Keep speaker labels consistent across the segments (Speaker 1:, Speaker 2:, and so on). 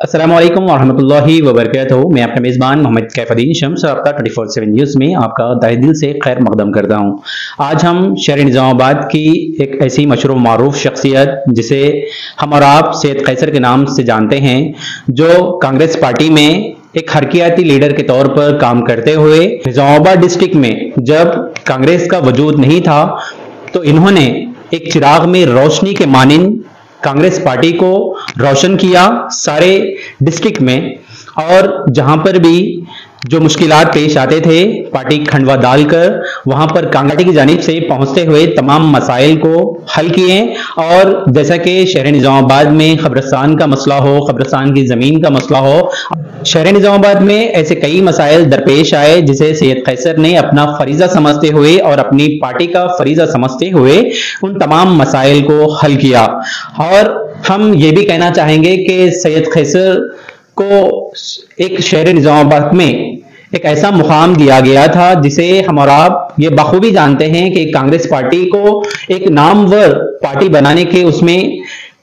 Speaker 1: अस्सलाम वालेकुम वरहमतुल्लाहि वबरकातुहू। मैं आपका मेज़बान मोहम्मद कैफुद्दीन शम्स आपका 24/7 न्यूज़ में आपका तहे दिल से खैर मकदम करता हूँ। आज हम शहर निज़ामाबाद की एक ऐसी मशहूर मारूफ शख्सियत जिसे हम और आप सैयद कैसर के नाम से जानते हैं, जो कांग्रेस पार्टी में एक हरकियाती लीडर के तौर पर काम करते हुए निज़ामाबाद डिस्ट्रिक्ट में जब कांग्रेस का वजूद नहीं था तो इन्होंने एक चिराग में रोशनी के मानिंद कांग्रेस पार्टी को रोशन किया सारे डिस्ट्रिक्ट में। और जहां पर भी जो मुश्किलात पेश आते थे, पार्टी खंडवा डालकर वहां पर कांग्रेस की जानिब से पहुंचते हुए तमाम मसाइल को हल किए। और जैसा कि शहर निज़ामाबाद में कब्रिस्तान का मसला हो, कब्रिस्तान की ज़मीन का मसला हो, शहर निज़ामाबाद में ऐसे कई मसाइल दरपेश आए जिसे सैयद कैसर ने अपना फरीज़ा समझते हुए और अपनी पार्टी का फरीज़ा समझते हुए उन तमाम मसाइल को हल किया। और हम ये भी कहना चाहेंगे कि सैयद कैसर को एक शहर निज़ामाबाद में एक ऐसा मुकाम दिया गया था जिसे हम और आप ये बखूबी जानते हैं कि कांग्रेस पार्टी को एक नामवर पार्टी बनाने के उसमें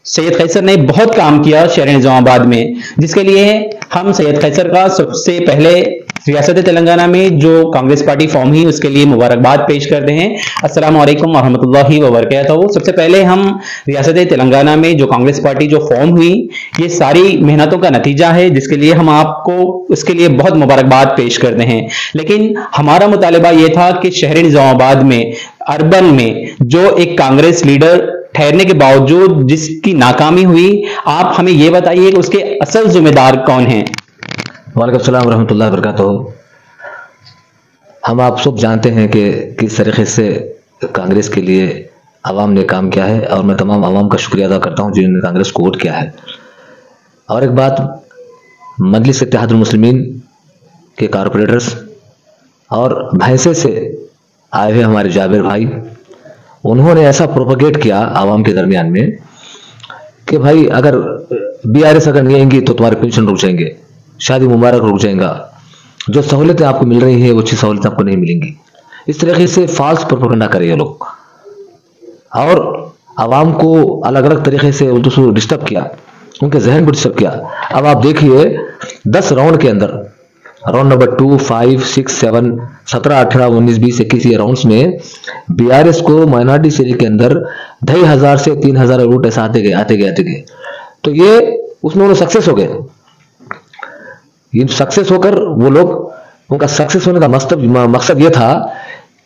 Speaker 1: सैयद कैसर ने बहुत काम किया शहर निज़ामाबाद में, जिसके लिए हम सैयद कैसर का सबसे पहले रियासत तेलंगाना में जो कांग्रेस पार्टी फॉर्म हुई उसके लिए मुबारकबाद पेश करते हैं। अस्सलाम वालेकुम वरहमतुल्लाहि वबरकातुहू। सबसे पहले हम रियासत तेलंगाना में जो कांग्रेस पार्टी जो फॉर्म हुई ये सारी मेहनतों का नतीजा है, जिसके लिए हम आपको उसके लिए बहुत मुबारकबाद पेश करते हैं। लेकिन हमारा मुतालिबा ये था कि शहर निज़ामाबाद में अर्बन में जो एक कांग्रेस लीडर ठहरने के बावजूद जिसकी नाकामी हुई, आप हमें ये बताइए कि उसके असल जिम्मेदार कौन हैं।
Speaker 2: वालेकुम सलाम रहमतुल्लाहि वबरकातुहू। हम आप सब जानते हैं कि किस तरीके से कांग्रेस के लिए आवाम ने काम किया है, और मैं तमाम आवाम का शुक्रिया अदा करता हूं जिन्होंने कांग्रेस को वोट किया है। और एक बात, मजलिस इत्तेहादुल मुस्लिमीन के कारपोरेटर्स और भैंसे से आए हुए हमारे जाबिर भाई, उन्होंने ऐसा प्रोपगेट किया आवाम के दरमियान में कि भाई अगर बीआरएस अगर नहीं आएंगी तो तुम्हारे पेंशन रुक जाएंगे, शादी मुबारक रुक जाएगा, जो सहूलतें आपको मिल रही हैं वो अच्छी सहूलतें आपको नहीं मिलेंगी। इस तरीके से फाल्स प्रोपेगेंडा करे ये लोग, और आवाम को अलग अलग तरीके से उनको डिस्टर्ब किया, उनके जहन को डिस्टर्ब किया। अब आप देखिए 10 राउंड के अंदर, राउंड नंबर 2, 5, 6, 7, 17, 18, 19, 20, 21 ये राउंड्स में बीआरएस को माइनॉरिटी सीट के अंदर 2500 से 3000 वोट ऐसा आते गए। तो ये उसमें वो सक्सेस हो गए। ये सक्सेस होकर वो लोग, उनका सक्सेस होने का मकसद ये था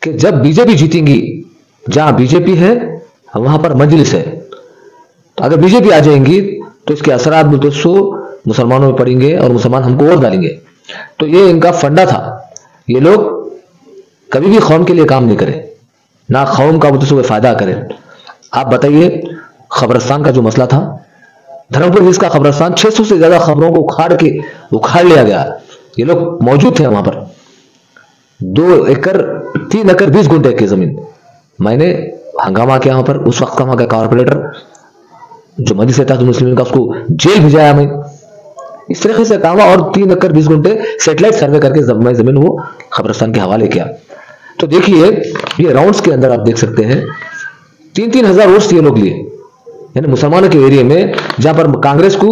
Speaker 2: कि जब बीजेपी जीतेंगी, जहां बीजेपी है वहां पर मजलिस है, तो अगर बीजेपी आ जाएंगी तो इसके असरात दोस्तों मुसलमानों में पड़ेंगे और मुसलमान हमको वोट डालेंगे। तो ये इनका फंडा था। ये लोग कभी भी कौम के लिए काम नहीं करें, ना कौम का दोस्तों फायदा करें। आप बताइए, कब्रिस्तान का जो मसला था, धर्मपुर इसका कब्रिस्तान 600 से ज्यादा खबरों को उखाड़ लिया गया। ये लोग मौजूद थे वहां पर। 2 एकड़ 3 एकड़ 20 गुंठे की जमीन, मैंने हंगामा किया वहां पर। उस वक्त का वहां का कारपोरेटर जो मजलिस इत्तेहादुल मुस्लिमीन का, उसको जेल भिजाया मैं। इस तरीके से काम, और 3 एकड़ 20 गुंठे सैटेलाइट सर्वे करके जमीन वो कब्रिस्तान के हवाले किया। तो देखिए ये राउंड्स के अंदर आप देख सकते हैं 3-3 हजार वोट्स ये लोग लिए, यानी मुसलमानों के एरिया में जहां पर कांग्रेस को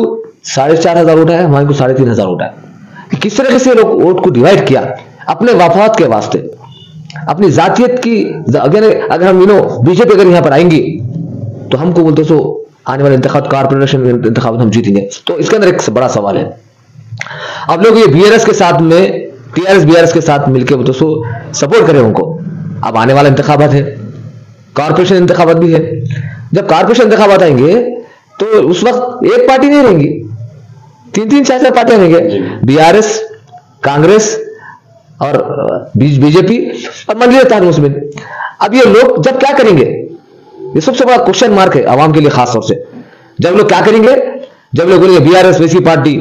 Speaker 2: 4500 वोट है, वहां को 3500 वोट है। किस तरह से लोग वोट को डिवाइड किया अपने वफात के वास्ते, अपनी जातियत की। अगर हम बीजेपी अगर यहां पर आएंगी तो हमको बोलते सो आने वाले इंतखाब, कारपोरेशन इंतखाब हम जीतेंगे। तो इसके अंदर एक बड़ा सवाल है। अब लोग ये बीआरएस के साथ में, टीआरएस बीआरएस के साथ मिलकर तो सपोर्ट करें उनको। अब आने वाले इंतखाबात है, कारपोरेशन इंतखाबात भी है। जब कारपोरेशन इंतखाबात आएंगे तो उस वक्त एक पार्टी नहीं रहेंगी, 3-3, 4-4 पार्टियां रहेंगे, बीआरएस, कांग्रेस और बीजेपी और मजलिस इत्तेहादुल मुस्लिमीन। अब ये लोग जब क्या करेंगे, ये सबसे बड़ा क्वेश्चन मार्क है आवाम के लिए खास तौर से। जब लोग क्या करेंगे, जब लोग बोलेंगे बीआरएस वैसी पार्टी,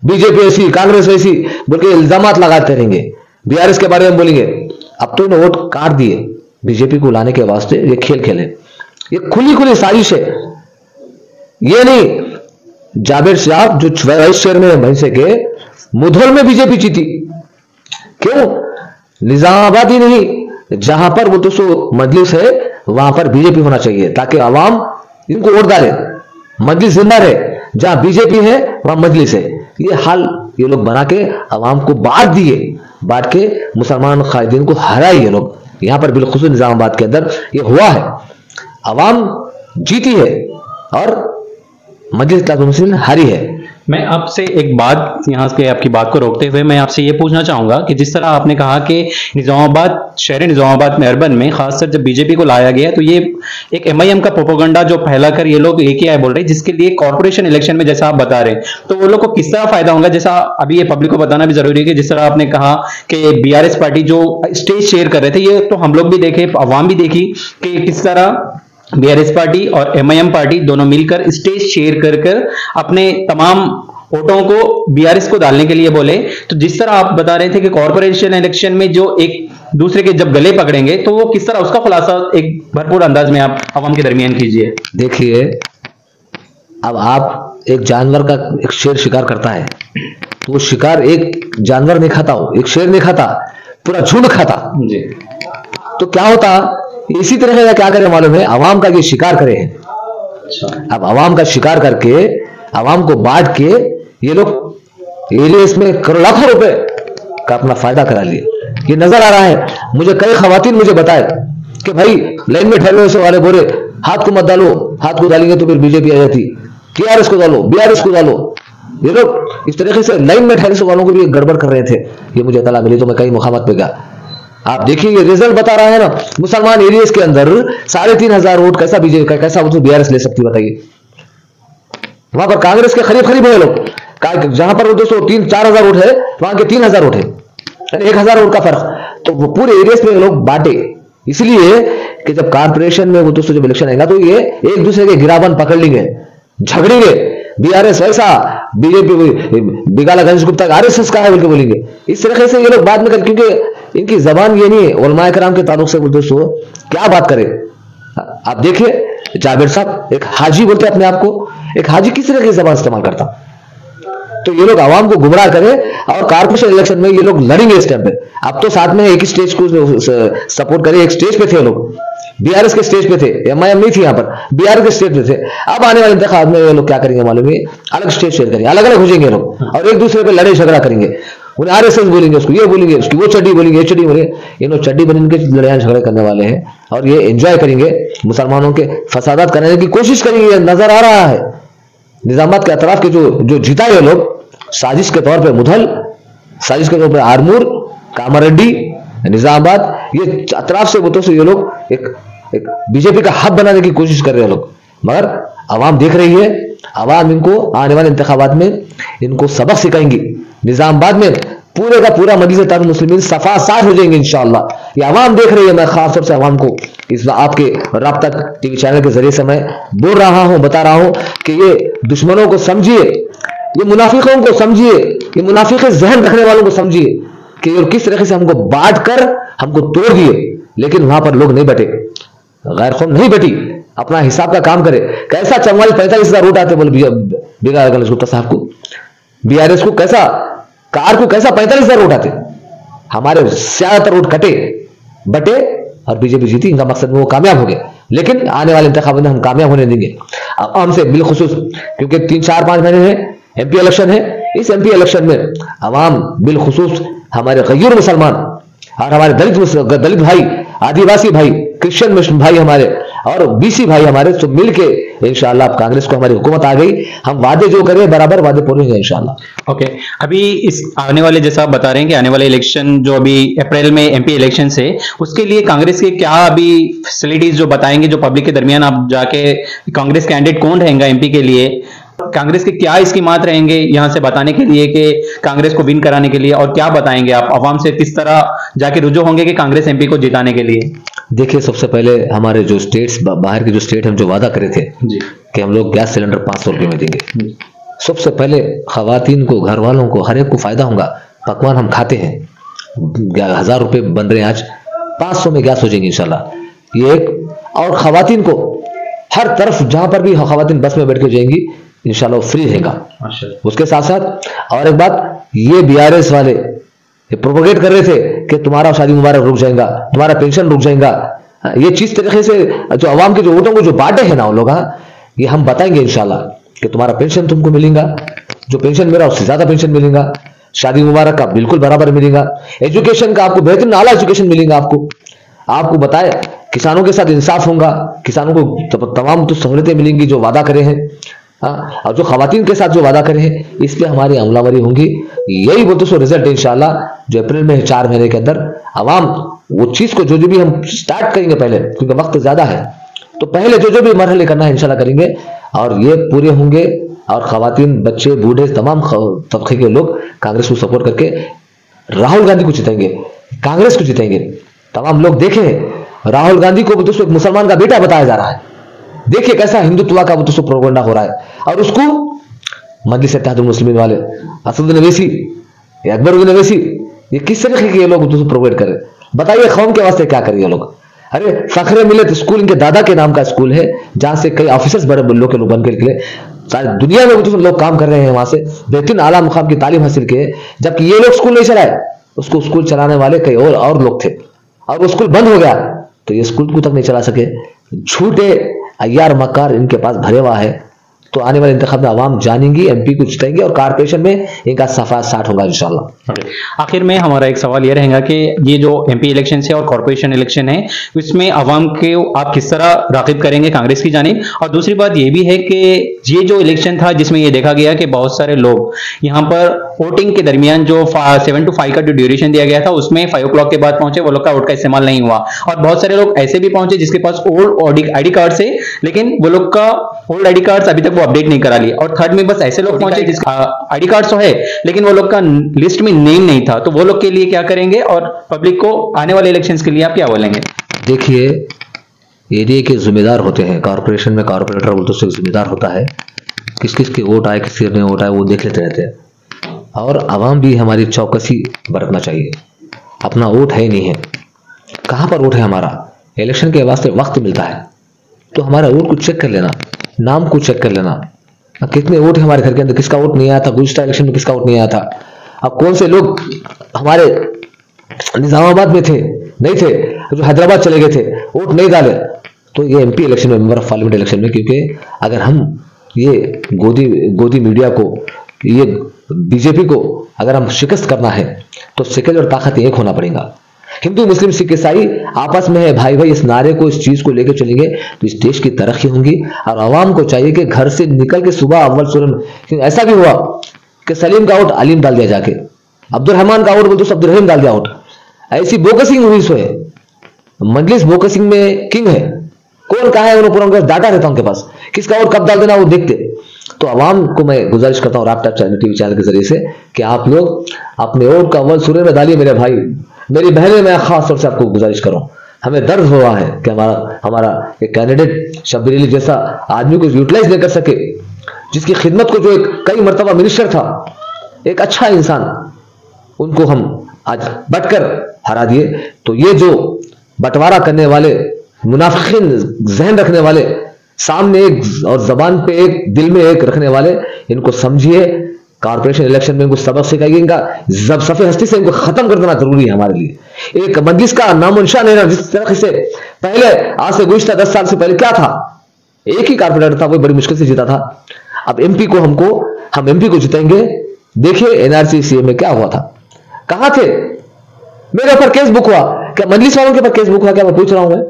Speaker 2: बीजेपी ऐसी, कांग्रेस वैसी बोल के इल्जामात लगाते रहेंगे, बीआरएस के बारे में बोलेंगे। अब तो इन्हें वोट काट दिए बीजेपी को लाने के वास्ते। ये खेल खेले, ये खुली साजिश है। ये नहीं जाबिर साहब जो वाइस चेयरमैन है भैंसे के, मुधोल में बीजेपी जीती। क्यों? निजामाबाद ही नहीं, जहां पर वो दोस्तों मजलिस है वहां पर बीजेपी होना चाहिए, ताकि आवाम इनको वोट डाले। मजलिस जिंदा रहे, जहां बीजेपी है वहां मजलिस है। ये हाल ये लोग बना के अवाम को बांट दिए, बांट के मुसलमान कायदीन को हराए ये लोग। यहां पर बिलखुसूस निजामाबाद के अंदर ये हुआ है, अवाम जीती है और मजलिस इत्तेहादुल मुस्लिमीन हारी है।
Speaker 1: मैं आपसे एक बात यहाँ पे आपकी बात को रोकते हुए मैं आपसे ये पूछना चाहूंगा कि जिस तरह आपने कहा कि निजामाबाद, शहर निजामाबाद में अर्बन में खासकर जब बीजेपी को लाया गया तो ये एक एमआईएम का प्रोपेगेंडा जो फैलाकर ये लोग एक ही आए बोल रहे हैं, जिसके लिए कॉर्पोरेशन इलेक्शन में जैसा आप बता रहे हैं तो वो लोग को किस तरह फायदा होगा। जैसा अभी ये पब्लिक को बताना भी जरूरी है कि जिस तरह आपने कहा कि बीआरएस पार्टी जो स्टेज शेयर कर रहे थे, ये तो हम लोग भी देखे, अवाम भी देखी कि किस तरह बीआरएस पार्टी और एमआईएम पार्टी दोनों मिलकर स्टेज शेयर कर अपने तमाम वोटों को बीआरएस को डालने के लिए बोले। तो जिस तरह आप बता रहे थे कि कॉर्पोरेशन इलेक्शन में जो एक दूसरे के जब गले पकड़ेंगे तो वो किस तरह, उसका खुलासा एक भरपूर अंदाज में आप आवाम के दरमियान कीजिए।
Speaker 2: देखिए, अब आप एक जानवर का, एक शेर शिकार करता है तो वो शिकार एक जानवर नहीं खाता, हो एक शेर नहीं खाता, पूरा झुंड खाता
Speaker 1: जी।
Speaker 2: तो क्या होता, इसी तरह का क्या करे मालूम है, अवाम का ये शिकार करे हैं।
Speaker 1: अच्छा।
Speaker 2: अब अवाम का शिकार करके अवाम को बांट के ये लोग एरियस में करोड़ लाखों रुपए का अपना फायदा करा लिए। ये नजर आ रहा है। मुझे कई खवातीन मुझे बताए कि भाई लाइन में ठहरे से वाले बोले हाथ को मत डालो, हाथ को डालेंगे तो फिर बीजेपी आ जाती, टीआरएस को डालो, बीआरएस को डालो। ये लोग इस तरीके से लाइन में ठहरे से वालों को भी गड़बड़ कर रहे थे। ये मुझे इत्तला मिली तो मैं कई मुखामत पे गया। आप देखिए ये रिजल्ट बता रहा है ना, मुसलमान एरियाज के अंदर 3,500 वोट कैसा बीजेपी का, कैसा बीआरएस ले सकती, बताइए। वहां पर कांग्रेस के करीब है लोग, जहां पर 200-4 हजार वोट है, वहां के 3,000 वोट है, 1,000 वोट का फर्क। तो वो पूरे एरियाज में लोग बांटे, इसलिए कि जब कॉर्पोरेशन में वो दोस्तों जब इलेक्शन आएगा तो ये एक दूसरे के गिराबन पकड़ लेंगे, झगड़ेंगे। बीआरएस वैसा, बीजेपी बिगाला गणेश गुप्ता आरएसएस का है बोल के बोलेंगे। इस तरीके से ये लोग बाद में कर, क्योंकि इनकी जबान ये नहीं है उलमाए कराम के ताल्लुक से। दोस्तों क्या बात करें, आप देखिए जाबिर साहब एक हाजी बोलते अपने आप को, एक हाजी किस तरह की जबान इस्तेमाल करता। तो ये लोग आवाम को गुमराह करें और कॉर्पोरेशन इलेक्शन में ये लोग लड़ेंगे इस टाइम पे। अब तो साथ में एक ही स्टेज को सपोर्ट करें, एक स्टेज पे थे लोग, बीआरएस के स्टेज पे थे, एमआईएम नहीं थी यहाँ पर, बीआरएस के स्टेज पे थे। अब आने वाले इंतखाब में ये लोग क्या करेंगे मालूम है, अलग स्टेज शेयर करेंगे, अलग अलग हो जाएंगे लोग और एक दूसरे पे लड़ाई झगड़ा करेंगे। उन्हें आरएसएस बोलेंगे, उसको ये बोलेंगे, उसकी वो चड्डी बोलेंगे, ये चड्डी बोलेंगे। ये लोग चड्डी बन के लड़ाई झगड़े करने वाले हैं और ये एंजॉय करेंगे, मुसलमानों के फसादात करने की कोशिश करेंगे। नजर आ रहा है निजामात के अतराफ के जो जीता है लोग, साजिश के तौर पे मुधल, साजिश के तौर पे आरमूर, कामारेड्डी, निजामाबाद, ये अतराफ से बुतों से ये लोग एक बीजेपी का हब बनाने की कोशिश कर रहे हैं लोग। मगर आवाम देख रही है, आवाम इनको आने वाले इंतखाबात में इनको सबक सिखाएंगी। निजामाबाद में पूरे का पूरा मजलिस इत्तेहादुल मुस्लिमीन सफा साफ हो जाएंगे इंशाअल्लाह। ये आवाम देख रही है। मैं खास तौर से आवाम को इस आपके राब्ता टीवी चैनल के जरिए से मैं बोल रहा हूं, बता रहा हूं कि ये दुश्मनों को समझिए, ये मुनाफिकों को समझिए, ये मुनाफिक जहन रखने वालों को समझिए कि ये किस तरह से हमको बांट कर हमको तोड़ दिए। लेकिन वहां पर लोग नहीं बैठे, गैर कौम नहीं बैठी, अपना हिसाब का काम करे। कैसा 44-45 वोट आते बोले बिगाड़ गणेश गुप्ता साहब को, बीआरएस को कैसा, कार को कैसा 45,000 वोट आते। हमारे ज्यादातर वोट कटे बटे और बीजेपी जीती। इनका मकसद में वो कामयाब हो गए। लेकिन आने वाले इंतखाब में हम कामयाब होने देंगे हमसे बिलखुसूस, क्योंकि 3-4-5 महीने हैं, एमपी इलेक्शन है। इस एमपी इलेक्शन में अवाम बिलखुसूस हमारे गैर मुसलमान और हमारे दलित भाई, आदिवासी भाई, क्रिश्चियन भाई हमारे और बीसी भाई हमारे सब मिलके इंशाअल्लाह कांग्रेस को, हमारी हुकूमत आ गई, हम वादे जो करें बराबर वादे पूरे होंगे इंशाअल्लाह।
Speaker 1: ओके, अभी इस आने वाले, जैसा आप बता रहे हैं कि आने वाले इलेक्शन जो अभी अप्रैल में एमपी इलेक्शन से, उसके लिए कांग्रेस के क्या अभी फैसिलिटीज जो बताएंगे, जो पब्लिक के दरमियान आप जाके कांग्रेस कैंडिडेट कौन रहेगा एमपी के लिए, कांग्रेस के क्या स्कीमात रहेंगे यहां से बताने के लिए कि कांग्रेस को विन कराने के लिए, और क्या बताएंगे आप आवाम से, किस तरह जाके रुजू होंगे कि कांग्रेस एमपी को जिताने के लिए?
Speaker 2: देखिए, सबसे पहले हमारे जो स्टेट्स, बाहर के जो स्टेट हम जो वादा करे थे जी कि हम लोग गैस सिलेंडर 500 रुपये में देंगे, सबसे पहले खवातीन को, घर वालों को, हर एक को फायदा होगा। पकवान हम खाते हैं, 1000 रुपये बन रहे हैं, आज 500 में गैस हो जाएंगे इंशाल्लाह। ये एक, और खवातीन को हर तरफ जहां पर भी खवातीन बस में बैठ के जाएंगी इंशाल्लाह फ्री रहेगा। उसके साथ साथ और एक बात, ये बीआरएस वाले ये प्रोपोगेट कर रहे थे कि तुम्हारा शादी मुबारक रुक जाएगा, तुम्हारा पेंशन रुक जाएगा, ये चीज तरीके से जो अवाम के जो वोटों को जो बांटे हैं ना वो लोग, ये हम बताएंगे इंशाल्लाह कि तुम्हारा पेंशन तुमको मिलेगा, जो पेंशन मिला उससे ज्यादा पेंशन मिलेगा, शादी मुबारक का बिल्कुल बराबर मिलेगा, एजुकेशन का आपको बेहतरीन आला एजुकेशन मिलेगा, आपको बताए किसानों के साथ इंसाफ होगा, किसानों को तमाम तो सहूलतें मिलेंगी जो वादा करे हैं। हाँ, और जो खवातीन के साथ जो वादा करे हैं इस पे हमारी अमलावरी होंगी। यही बोलते सो रिजल्ट इंशाल्लाह जो अप्रैल में 4 महीने के अंदर आवाम वो चीज को जो भी हम स्टार्ट करेंगे पहले, क्योंकि वक्त ज्यादा है, तो पहले जो भी मरहले करना है इंशाल्लाह करेंगे और ये पूरे होंगे। और खवातीन, बच्चे, बूढ़े, तमाम तबके के लोग कांग्रेस को सपोर्ट करके राहुल गांधी को जिताएंगे, कांग्रेस को जिताएंगे। तमाम लोग देखें राहुल गांधी को दोस्तों एक मुसलमान का बेटा बताया जा रहा है, देखिए कैसा हिंदुत्व का दोस्तों प्रोपेगेंडा हो रहा है, और उसको मजलिस इत्तेहादुल मुस्लिमीन वाले असदुद्दीन अवैसी, अकबरुद्दीन अवैसी, ये किस तरीके के ये लोग दोस्तों प्रोवाइड करें? बताइए कौम के वास्ते क्या करें ये लोग? अरे फखरे मिलत स्कूल इनके दादा के नाम का स्कूल है, जहां से कई ऑफिसर्स बड़े लोग के लोग बन के निकले, सारी दुनिया में तो लोग काम कर रहे हैं, वहां से बेहतरीन आला मुकाम की तालीम हासिल किए, जबकि ये लोग स्कूल नहीं चलाए, उसको स्कूल चलाने वाले कई और लोग थे, और वो स्कूल बंद हो गया तो ये स्कूल को तक नहीं चला सके। झूठे अय्यार मक्कार इनके पास भरे हुआ है। तो आने वाले इंतखाब में आवाम जानेंगी, एमपी को जिताएंगे और कारपोरेशन में इनका सफा स्टार्ट होगा इंशाल्लाह।
Speaker 1: आखिर में हमारा एक सवाल ये रहेगा कि ये जो एमपी इलेक्शन है और कॉर्पोरेशन इलेक्शन है, इसमें आवाम के आप किस तरह राग़िब करेंगे कांग्रेस की जानिब? और दूसरी बात ये भी है कि ये जो इलेक्शन था जिसमें ये देखा गया कि बहुत सारे लोग यहाँ पर वोटिंग के दरमियान जो 7 to 5 का जो ड्यूरेशन दिया गया था उसमें 5 o'clock के बाद पहुंचे, वो लोग का वोट का इस्तेमाल नहीं हुआ, और बहुत सारे लोग ऐसे भी पहुंचे जिसके पास ओल्ड आईडी कार्ड है, लेकिन वो लोग का ओल्ड आईडी कार्ड अभी तक वो अपडेट नहीं करा लिया। और थर्ड में बस ऐसे लोग पहुंचे जिसका आईडी कार्ड तो है लेकिन वो लोग का लिस्ट में नेम नहीं था, तो वो लोग के लिए क्या करेंगे? और पब्लिक को आने वाले इलेक्शंस के लिए आप क्या बोलेंगे?
Speaker 2: देखिए, एरिया के जिम्मेदार होते हैं, कॉर्पोरेशन में कॉर्पोरेटर बोलते उससे जिम्मेदार होता है, किस किस के वोट आए, किस ने वोट आए वो देख लेते रहते हैं। और आवाम भी हमारी चौकसी बरतना चाहिए, अपना वोट है नहीं है, कहाँ पर वोट है हमारा, इलेक्शन के वास्ते वक्त मिलता है तो हमारा वोट को चेक कर लेना, नाम को चेक कर लेना, कितने वोट है हमारे घर के अंदर, किसका वोट नहीं आया था, गुज़श्ता इलेक्शन में किसका वोट नहीं आया था, अब कौन से लोग हमारे निजामाबाद में थे नहीं थे, जो हैदराबाद चले गए थे, वोट नहीं डाले। तो ये एमपी इलेक्शन में, मेंबर ऑफ पार्लियामेंट इलेक्शन में, क्योंकि अगर हम ये गोदी मीडिया को, ये बीजेपी को अगर हम शिकस्त करना है तो सिकल और ताकत एक होना पड़ेगा। हिंदू मुस्लिम सिख ईसाई आपस में है भाई भाई, इस नारे को, इस चीज को लेकर चलेंगे तो इस देश की तरक्की होगी। और आवाम को चाहिए कि घर से निकल के सुबह अव्वल सूरन, ऐसा भी हुआ कि सलीम का वोट अलीम डाल दिया जाके, अब्दुल रहमान का वोट बोलते अब्दुल रहीम डाल दिया वोट, ऐसी बोकसिंग हुई सो है। मजलिस बोकसिंग में किंग है, कौन कहा है उन्होंने पूरा डाटा रहता उनके पास, किसका वोट कब डाल देना वो देखते। तो आवाम को मैं गुजारिश करता हूँ राप्टा टीवी चैनल के जरिए से कि आप लोग अपने वोट का अव्वल सूरन में डालिए। मेरे भाई मेरी बहनें, मैं खास तौर से आपको गुजारिश कर रहा हूँ, हमें दर्द हुआ है कि हमारा एक कैंडिडेट शब्बीर अली जैसा आदमी को यूटिलाइज नहीं कर सके, जिसकी खिदमत को जो एक कई मरतबा मिनिस्टर था, एक अच्छा इंसान, उनको हम आज बटकर हरा दिए। तो ये जो बंटवारा करने वाले, मुनाफिकीन जहन रखने वाले, सामने एक और जबान पे एक, दिल में एक रखने वाले, इनको समझिए, कारपोरेशन इलेक्शन में इनको सबक सिखाइए, इनका जब सफे हस्ती से इनको खत्म कर देना जरूरी है हमारे लिए। एक मजलिस का नामोनिशा नहीं रहा, जिस तरह से पहले आज से गुज़श्ता 10 साल से पहले क्या था, एक ही कारपोरेटर था, वो बड़ी मुश्किल से जीता था। अब एमपी को हम एमपी को जिताएंगे। देखिए एनआरसी सीए में क्या हुआ था, कहां थे, मेरे ऊपर केस बुक हुआ क्या, मजलिस वालों के ऊपर केस बुक हुआ क्या, मैं पूछ रहा हूं, मैं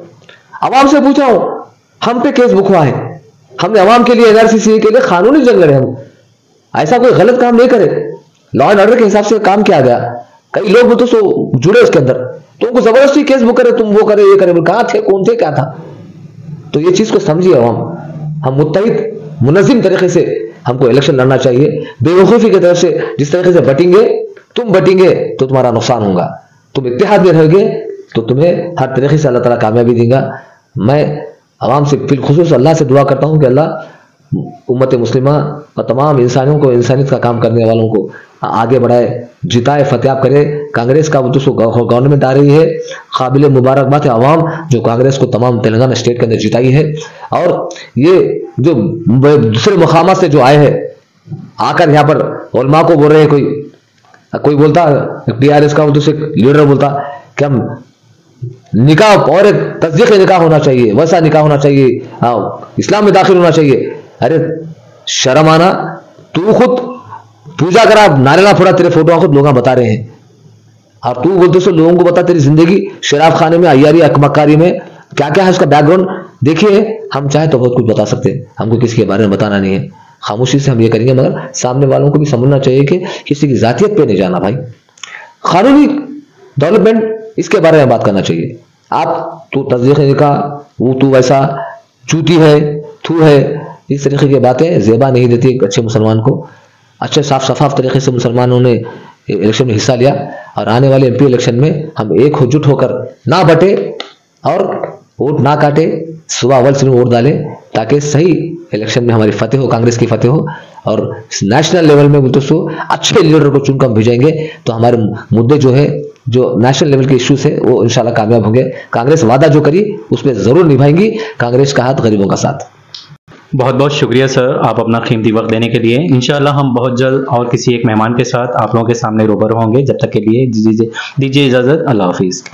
Speaker 2: आवाम से पूछ रहा हूं, हम पे केस बुक हुआ है, हमने आवाम के लिए एनआरसी सीए के लिए कानूनी जंग लड़े, हम ऐसा कोई गलत काम नहीं करे, लॉ एंड ऑर्डर के हिसाब से काम किया गया। कई लोग तो जुड़े उसके अंदर, तो उनको जबरदस्ती केस बुक करे, तुम वो करे ये करे, कहां थे, कौन थे, क्या था। तो ये चीज को समझिए आवाम, हम मुत्तहिद मुनज़्ज़िम तरीके से हमको इलेक्शन लड़ना चाहिए। बेवकूफी की तरफ से जिस तरीके से तुम बटेंगे तो तुम्हारा नुकसान होगा, तुम इत्तेहाद में रहोगे तो तुम्हें हर तरीके से अल्लाह ताला कामयाबी देगा। मैं आवाम से बिलखुसूस अल्लाह से दुआ करता हूं कि अल्लाह उम्मत मुस्लिमा और तमाम इंसानों को, इंसानियत का काम करने वालों को आगे बढ़ाए, जिताए, फतेहाब करे। कांग्रेस का गवर्नमेंट आ रही है, काबिल मुबारकबाद है आवाम जो कांग्रेस को तमाम तेलंगाना स्टेट के अंदर जिताई है। और ये जो दूसरे मुकामात से जो आए हैं, आकर यहाँ पर उलमा को बोल रहे हैं, कोई बोलता, टीआरएस का दूसरे लीडर बोलता कि हम निकाह और एक तस्दीक निकाह होना चाहिए, वैसा निकाह होना चाहिए, इस्लाम में दाखिल होना चाहिए। अरे शर्म आना, तू खुद पूजा करा, नारियल फोड़ा, तेरे फोटो खुद लोग बता रहे हैं, और तू बोलते सो लोगों को बता तेरी जिंदगी शराब खाने में, अय्यारी, अकमक्कारी में क्या क्या है उसका बैकग्राउंड। देखिए हम चाहे तो बहुत कुछ बता सकते हैं, हमको किसी के बारे में बताना नहीं है, खामोशी से हम ये करेंगे, मगर सामने वालों को भी समझना चाहिए कि किसी की जातियत पे नहीं जाना भाई। कानूनी डेवलपमेंट इसके बारे में बात करना चाहिए। आप तू तस्दीक का, वो तू वैसा, चूती है, थू है, इस तरीके की बातें जेबा नहीं देती एक अच्छे मुसलमान को। अच्छे साफ शफाफ तरीके से मुसलमानों ने इलेक्शन में हिस्सा लिया, और आने वाले एमपी इलेक्शन में हम एक होजुट होकर ना बटे और वोट ना काटे, सुबह अव्वल से वोट डालें, ताकि सही इलेक्शन में हमारी फतेह हो, कांग्रेस की फतेह हो, और नेशनल लेवल में बोलते सो अच्छे लीडर को चुनकर हम भेजेंगे तो हमारे मुद्दे जो है, जो नेशनल लेवल के इश्यूज है, वो इंशाल्लाह कामयाब होंगे। कांग्रेस वादा जो करी उसमें जरूर निभाएंगी, कांग्रेस का हाथ गरीबों का साथ।
Speaker 1: बहुत बहुत शुक्रिया सर, आप अपना कीमती वक्त देने के लिए। इंशाल्लाह हम बहुत जल्द और किसी एक मेहमान के साथ आप लोगों के सामने रूबरू होंगे। जब तक के लिए दीजिए इजाजत, अल्लाह हाफिज।